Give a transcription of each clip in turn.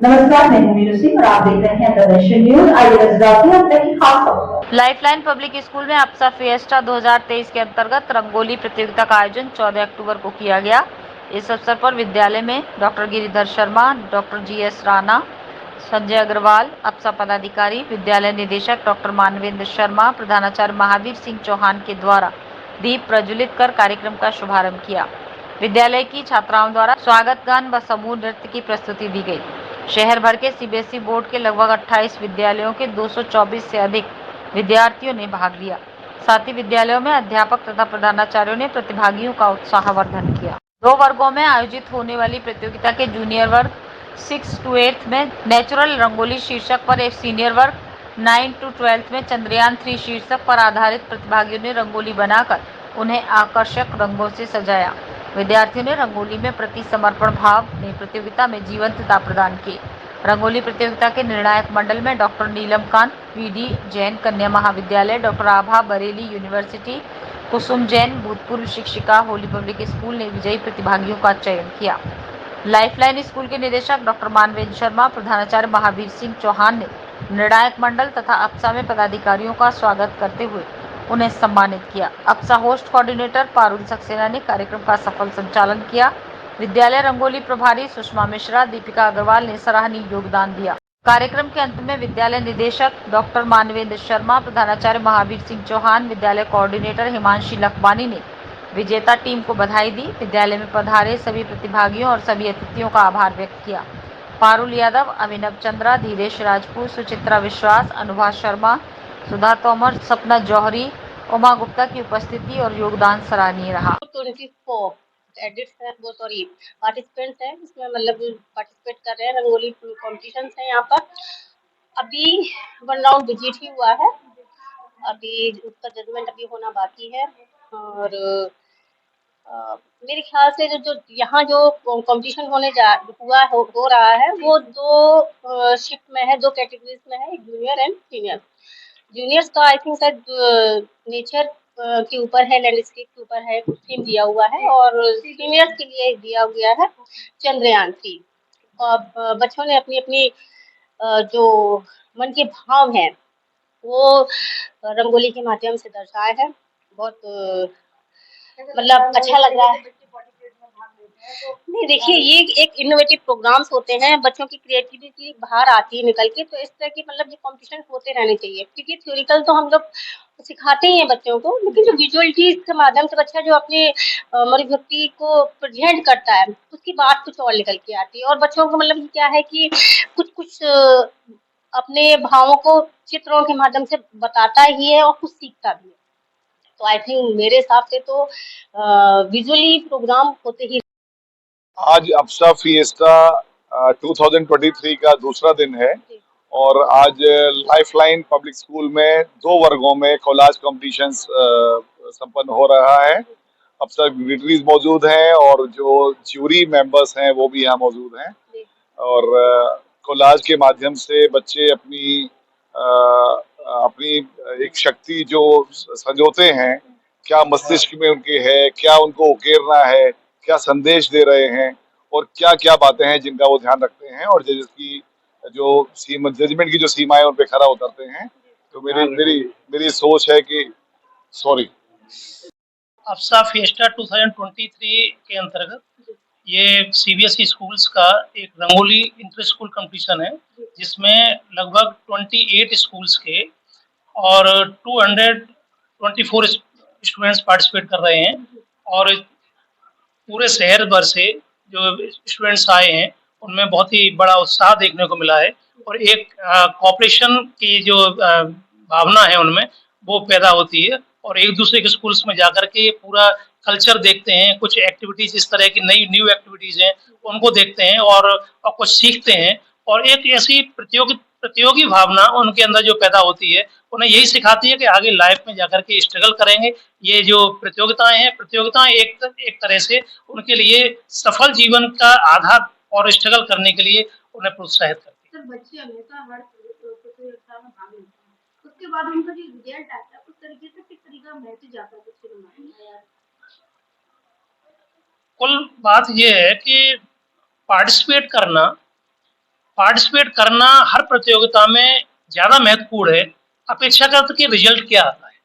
नमस्कार, मैं हूं मीनू सिंह और आप देख रहे हैं प्रदर्शन न्यूज। आइए नजर डालते हैं अब तक की खास खबरों। लाइफलाइन पब्लिक स्कूल में अप्सा फिएस्टा 2023 के अंतर्गत रंगोली प्रतियोगिता का आयोजन 14 अक्टूबर को किया गया। इस अवसर पर विद्यालय में doctor Giridhar Sharma, doctor GS Rana, Sanjay Agrawal, APSA पदाधिकारी, विद्यालय निदेशक डॉक्टर मानवेंद्र शर्मा, प्रधानाचार्य महावीर सिंह चौहान के द्वारा दीप प्रज्वलित कर कार्यक्रम का शुभारंभ किया। विद्यालय की छात्राओं द्वारा स्वागत गान व समूह नृत्य की प्रस्तुति दी गई। शहर भर के सीबीएसई बोर्ड के लगभग 28 विद्यालयों के 224 से अधिक विद्यार्थियों ने भाग लिया। साथ ही विद्यालयों में अध्यापक तथा प्रधानाचार्यों ने प्रतिभागियों का उत्साहवर्धन किया। 2 वर्गों में आयोजित होने वाली प्रतियोगिता के जूनियर वर्ग 6 to 8 में नेचुरल रंगोली शीर्षक पर, एक सीनियर वर्ग 9 to 12 में चंद्रयान 3 शीर्षक पर आधारित प्रतिभागियों ने रंगोली बनाकर उन्हें आकर्षक रंगों से सजाया। विद्यार्थियों ने रंगोली में प्रति समर्पण भाव ने प्रतियोगिता में जीवंतता प्रदान की। रंगोली प्रतियोगिता के निर्णायक मंडल में डॉक्टर नीलम कांत, वीडी जैन कन्या महाविद्यालय, डॉक्टर आभा बरेली यूनिवर्सिटी, कुसुम जैन भूतपूर्व शिक्षिका होली पब्लिक स्कूल ने विजयी प्रतिभागियों का चयन किया। लाइफलाइन स्कूल के निदेशक डॉक्टर मानवेंद्र शर्मा, प्रधानाचार्य महावीर सिंह चौहान ने निर्णायक मंडल तथा अप्सा में पदाधिकारियों का स्वागत करते हुए उन्हें सम्मानित किया। अप्सा होस्ट कोऑर्डिनेटर पारुल सक्सेना ने कार्यक्रम का सफल संचालन किया। विद्यालय रंगोली प्रभारी सुषमा मिश्रा, दीपिका अग्रवाल ने सराहनीय योगदान दिया। कार्यक्रम के अंत में विद्यालय निदेशक डॉक्टर मानवेंद्र शर्मा, प्रधानाचार्य महावीर सिंह चौहान, विद्यालय कोऑर्डिनेटर हिमांशी लखवानी ने विजेता टीम को बधाई दी। विद्यालय में पधारे सभी प्रतिभागियों और सभी अतिथियों का आभार व्यक्त किया। पारुल यादव, अभिनव चंद्रा, धीरेश राजपूत, सुचित्रा विश्वास, अनुभा शर्मा, सुधा तोमर, सपना जौहरी, उमा गुप्ता की उपस्थिति और योगदान सराहनीय रहा। 24 एडिट्स हैं, वो सॉरी पार्टिसिपेंट्स हैं, इसमें मतलब पार्टिसिपेट कर रहे हैं। रंगोली कॉम्पिटिशन्स हैं यहाँ पर। अभी 1 राउंड विजिट ही हुआ है, अभी उसका जजमेंट अभी होना बाकी है। और मेरे ख्याल से जो यहाँ जो कंपटीशन हो रहा है वो 2 शिफ्ट में है, 2 कैटेगरीज में है, जूनियर एंड सीनियर। जूनियर्स का आई थिंक शायद नेचर के ऊपर है, लैंडस्केप के ऊपर है, कुछ थीम दिया हुआ है। और सीनियर्स के लिए दिया गया है चंद्रयान 3। और बच्चों ने अपनी अपनी जो मन के भाव हैं वो रंगोली के माध्यम से दर्शाए हैं। बहुत मतलब अच्छा लग रहा है। नहीं, देखिए ये एक इनोवेटिव प्रोग्राम्स होते हैं, बच्चों की क्रिएटिविटी बाहर आती है निकल के। तो इस तरह की मतलब ये कॉम्पिटिशन होते रहने चाहिए, क्योंकि थ्योरिकल तो हम लोग सिखाते ही हैं बच्चों को, लेकिन जो विजुअलिटीज के माध्यम से बच्चा जो अपने मनोवृत्ति को प्रेजेंट करता है, उसकी बात कुछ और निकल के आती है। और बच्चों को मतलब क्या है कि कुछ कुछ अपने भावों को चित्रों के माध्यम से बताता ही है और कुछ सीखता भी है। तो आई थिंक मेरे हिसाब से तो विजुअली प्रोग्राम होते ही। आज अप्सा फिएस्टा 2023 का दूसरा दिन है और आज लाइफलाइन पब्लिक स्कूल में 2 वर्गों में कोलाज कॉम्पिटिशन्स संपन्न हो रहा है। अप्सा डिग्निटरीज मौजूद हैं और जो ज्यूरी मेंबर्स हैं वो भी यहाँ मौजूद हैं। और कोलाज के माध्यम से बच्चे अपनी एक शक्ति जो संजोते हैं, क्या मस्तिष्क में उनके है, क्या उनको उकेरना है, क्या संदेश दे रहे हैं और क्या क्या बातें हैं जिनका वो ध्यान रखते हैं और जजेस की जो जजमेंट की जो सीमाएं उन पे खरा उतरते हैं। तो मेरी सोच है कि अप्सा फिएस्टा 2023 के अंतर्गत ये सीबीएसई स्कूल्स का एक रंगोली इंटर स्कूल कंपटीशन है, जिसमें लगभग 28 स्कूल्स के और 224 स्टूडेंट्स पार्टिसिपेट कर रहे हैं। और पूरे शहर भर से जो स्टूडेंट्स आए हैं उनमें बहुत ही बड़ा उत्साह देखने को मिला है और एक कॉपरेशन की जो भावना है उनमें वो पैदा होती है। और एक दूसरे के स्कूल्स में जाकर के ये पूरा कल्चर देखते हैं, कुछ एक्टिविटीज इस तरह की न्यू एक्टिविटीज हैं उनको देखते हैं और कुछ सीखते हैं। और एक ऐसी प्रतियोगी भावना उनके अंदर जो पैदा होती है, उन्हें यही सिखाती है कि आगे लाइफ में जाकर के स्ट्रगल करेंगे। ये जो प्रतियोगिताएं एक तरह से उनके लिए सफल जीवन का आधार और स्ट्रगल करने के लिए उन्हें प्रोत्साहित करती है। सर, बच्चे हमेशा हर प्रतियोगिता में भाग लेते हैं, उसके बाद उनका जो रिजल्ट आता है उस तरीके से किस तरीका मैसेज आता है बच्चे को? कुल बात यह है कि पार्टिसिपेट करना, पार्टिसिपेट करना हर प्रतियोगिता में ज्यादा महत्वपूर्ण है अपेक्षाकृत कि रिजल्ट क्या आता है।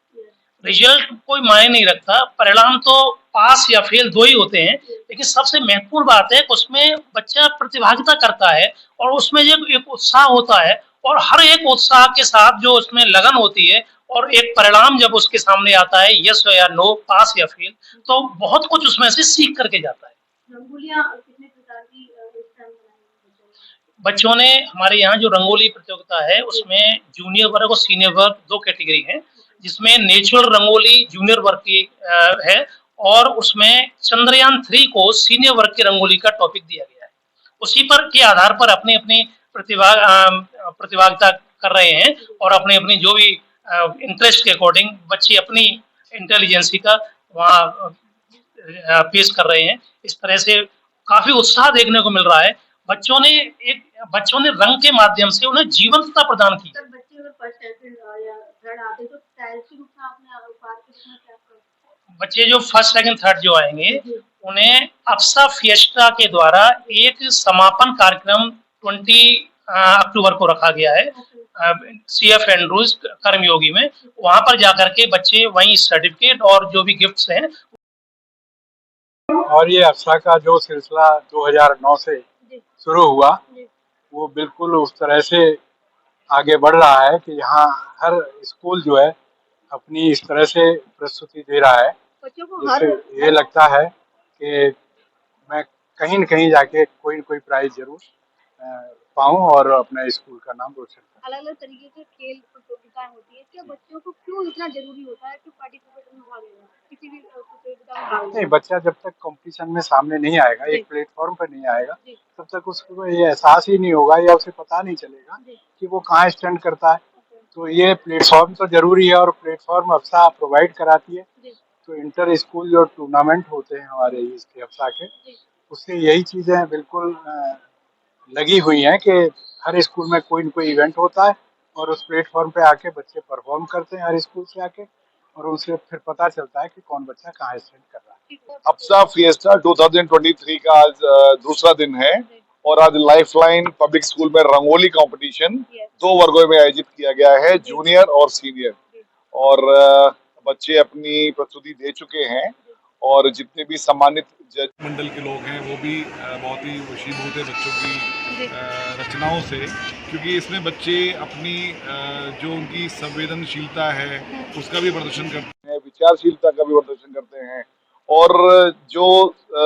रिजल्ट कोई मायने नहीं रखता, परिणाम तो पास या फेल दो ही होते हैं, लेकिन सबसे महत्वपूर्ण बात है कि उसमें बच्चा प्रतिभागिता करता है और उसमें जो एक उत्साह होता है और हर एक उत्साह के साथ जो उसमें लगन होती है और एक परिणाम जब उसके सामने आता है, यस या नो, पास या फेल, तो बहुत कुछ उसमें से सीख करके जाता है। रंगोलियां कितने प्रकार की इस टाइम बनाई बच्चों ने हमारे यहाँ जो रंगोली प्रतियोगिता है उसमें जूनियर वर्ग और सीनियर वर्ग दो कैटेगरी है, जिसमें नेचुरल रंगोली जूनियर वर्ग की है और उसमें चंद्रयान 3 को सीनियर वर्ग की रंगोली का टॉपिक दिया गया है। उसी पर के आधार पर अपनी अपनी प्रतिभागिता कर रहे हैं और अपनी अपनी जो भी इंटरेस्ट के अकॉर्डिंग बच्चे अपनी इंटेलिजेंसी का वहाँ पेश कर रहे हैं। इस तरह से काफी उत्साह देखने को मिल रहा है। बच्चों ने रंग के माध्यम से उन्हें जीवंतता प्रदान की। सर बच्चे अगर फर्स्ट सेकंड या थर्ड आते तो टाइल के रूप में अपने उपहार के रूप में क्या करते? बच्चे जो फर्स्ट सेकंड थर्ड जो आएंगे उन्हें अप्सा फिएस्टा के द्वारा एक समापन कार्यक्रम 20 अक्टूबर को रखा गया है CF एंड्रूज कर्मयोगी में। वहां पर जाकर के बच्चे वहीं सर्टिफिकेट और जो भी गिफ्ट्स हैं। और ये अप्सा का जो सिलसिला 2009 से शुरू हुआ वो बिल्कुल उस तरह से आगे बढ़ रहा है कि यहाँ हर स्कूल जो है अपनी इस तरह से प्रस्तुति दे रहा है, जिससे ये लगता है कि मैं कहीं न कहीं जाके कोई न कोई प्राइज जरूर पाऊँ और अपने स्कूल का नाम रोशन करूँ। अलग अलग तरीके के खेल प्रतियोगिताएं होती है, क्या बच्चों को क्यों इतना जरूरी होता है कि पार्टिसिपेट में भाग लेना किसी भी प्रतियोगिता में भाग लेना? नहीं, बच्चा जब तक कंपटीशन में सामने नहीं आएगा, एक प्लेटफॉर्म पर नहीं आएगा, तब तक उसको ये एहसास ही नहीं होगा या उसे पता नहीं चलेगा कि वो कहाँ स्टैंड करता है। तो ये प्लेटफॉर्म तो जरूरी है और प्लेटफॉर्म अप्सा प्रोवाइड कराती है। तो इंटर स्कूल जो टूर्नामेंट होते हैं हमारे इसके अप्सा के, उससे यही चीजें बिल्कुल लगी हुई हैं कि हर स्कूल में कोई न कोई इवेंट होता है और उस प्लेटफॉर्म पे आके बच्चे परफॉर्म करते हैं हर स्कूल से आके, और उनसे फिर पता चलता है कि कौन बच्चा कहाँ स्टैंड कर रहा है। अप्सा फिएस्टा 2023 का आज दूसरा दिन है और आज लाइफलाइन पब्लिक स्कूल में रंगोली कंपटीशन 2 वर्गों में आयोजित किया गया है, जूनियर और सीनियर। और बच्चे अपनी प्रस्तुति दे चुके हैं और जितने भी सम्मानित जज मंडल के लोग हैं वो भी बहुत ही वशीभूत है बच्चों की रचनाओं से, क्योंकि इसमें बच्चे अपनी जो उनकी संवेदनशीलता है उसका भी प्रदर्शन करते हैं, विचारशीलता का भी प्रदर्शन करते हैं और जो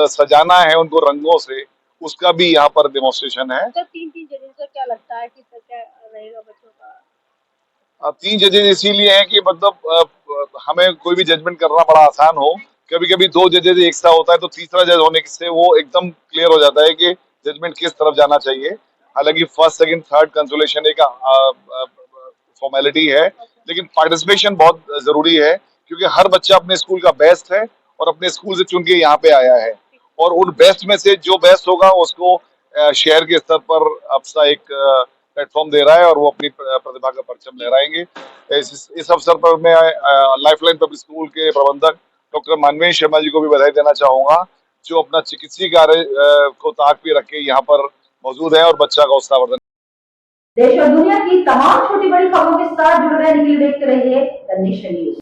सजाना है उनको रंगों से उसका भी यहाँ पर डेमोन्स्ट्रेशन है। तो 3 जजेस का क्या लगता है कि क्या रहेगा बच्चों का? 3 जजेस इसीलिए हैं कि मतलब हमें कोई भी जजमेंट करना बड़ा आसान हो। कभी कभी 2 जजेस एक साथ होता है तो तीसरा जज होने से वो एकदम क्लियर हो जाता है कि जजमेंट किस तरफ जाना चाहिए। हालांकि फर्स्ट सेकंड थर्ड कंसोलेशन एक फॉर्मेलिटी है, लेकिन पार्टिसिपेशन बहुत जरूरी है क्योंकि हर बच्चा अपने स्कूल का बेस्ट है और अपने स्कूल से चुन के यहाँ पे आया है और उन बेस्ट में से जो बेस्ट होगा उसको शहर के स्तर पर अप्सा एक प्लेटफॉर्म दे रहा है और वो अपनी प्रतिभा का परचम लहराएंगे। इस अवसर पर मैं लाइफलाइन पब्लिक स्कूल के प्रबंधक डॉक्टर मानवेंद्र शर्मा जी को भी बधाई देना चाहूंगा, जो अपना चिकित्सीय कार्य को ताक पे रख के यहाँ पर मौजूद है और बच्चा का उत्साहवर्धन। देश और दुनिया की तमाम छोटी बड़ी खबरों के साथ जुड़ रहने के लिए देखते रहिए द नेशन न्यूज।